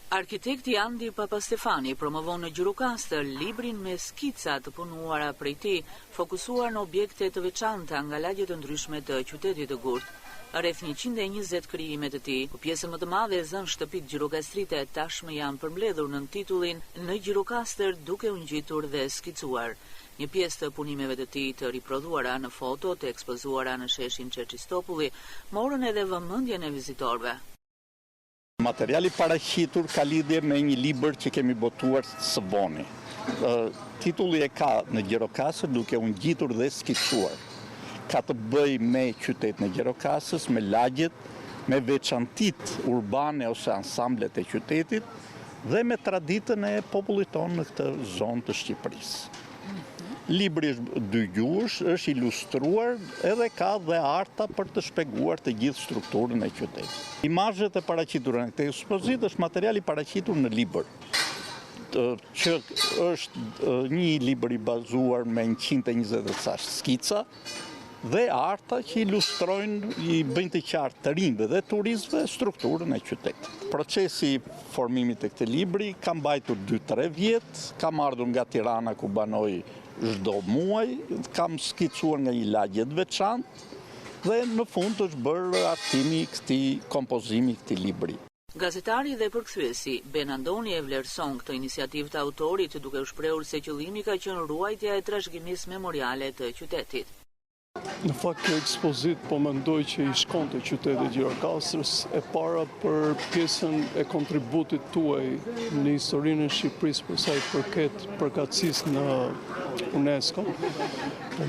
Arkitekti Andi Papastefani promovon në Gjirokastër librin me skica të punuara prej tij, fokusuar në objekte të veçanta nga lagjet të ndryshme të qytetit të Gurt. Rreth 120 krijimet e tij, ku pjesën më të madhe e zën shtëpitë gjirokastrite tashmë janë përmbledhur në titullin Në Gjirokastër duke u ngjitur dhe skicuar. Një pjesë të punimeve të tij të riprodhuara në foto të ekspozuara në sheshin Çerçistopulli morën edhe vëmendjen e vizitorëve. Materiali paraqitur ka lidhje me një libër që kemi botuar së voni. Titulli e ka Në Gjirokastër duke u ngjitur dhe skicuar. Ka të bëj me qytetin e Gjirokastës, me lagjet, me veçantitë urbane ose ansamblet e qytetit dhe me traditën e popullit tonë në këtë zonë të Shqipërisë. Libri është dygjuar, është ilustruar edhe ka dhe arta për të shpjeguar të gjithë strukturën e qytetit. Imazhet e paraqitura në këtë ekspozitë është materiali paraqitur në libër, që është një libër i bazuar me 120 skica dhe arta që ilustrojnë, i bëjnë të qartë të rinjve dhe turistëve strukturën e qytetit. Procesi i formimit të këtij libri ka mbajtur 2-3 vjet, kam ardhur nga Tirana ku banoj çdo muaj, kam skicuar nga një lagje të veçantë dhe në fund është bërë artimi i këtij kompozimi i këtij libri. Gazetari dhe përkthyesi Ben Andoni e vlerëson këtë iniciativë të autorit duke u shprehur se qëllimi ka qenë ruajtja e trashëgimisë memoriale të qytetit. Në fakt kjo ekspozit po mendoj që i shkonte qytetit Gjirokastrës e para për pjesën e kontributit tuaj në historinë e Shqipërisë për sa i përket përkatësisë në UNESCO.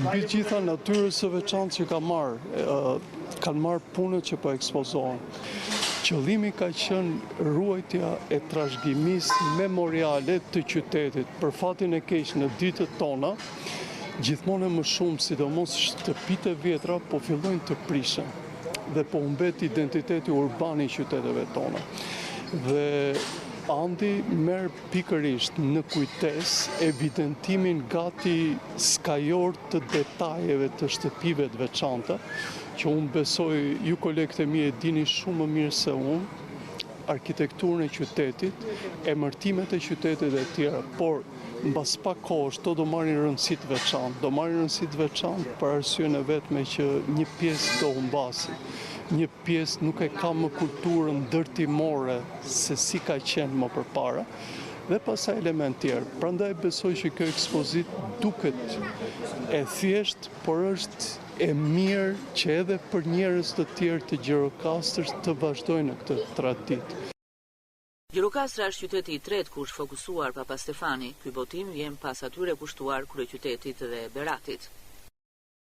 Mbi gjitha natyrës së veçantë që kanë marrë punët që po ekspozohen. Qëllimi ka qenë ruajtja e trashëgimisë memoriale të qytetit. Për fatin e keq në ditët tona, gjithmonë më shumë, sidomos shtëpitë e vjetra, po fillojnë të prishen dhe po humbet identiteti urban i qyteteve tona. Dhe Andi merr pikërisht në kujtesë evidentimin gati skajor të detajeve të shtëpive të veçanta, që unë besoj ju kolegët e mi e dini shumë më mirë se unë, arkitekturën e qytetit, emërtimet e qytetit e tjera, por mbas pak kohësh to do marrin rëndësi të veçantë. Do marrin rëndësi të veçantë për arsyen e vetme që një pjesë do humbasi. Një pjesë nuk e ka më kulturën ndërtimore se si ka qenë më përpara dhe pastaj element tjerë. Prandaj besoj që kjo ekspozitë duket e thjeshtë, por është e mirë që edhe për njerëz të tjerë të Gjirokastrës të vazhdojnë në këtë traditë. Gjirokastra është qyteti i tretë ku është fokusuar Papastefani. Ky botim vjen pas atyre kushtuar kryeqytetit dhe Beratit.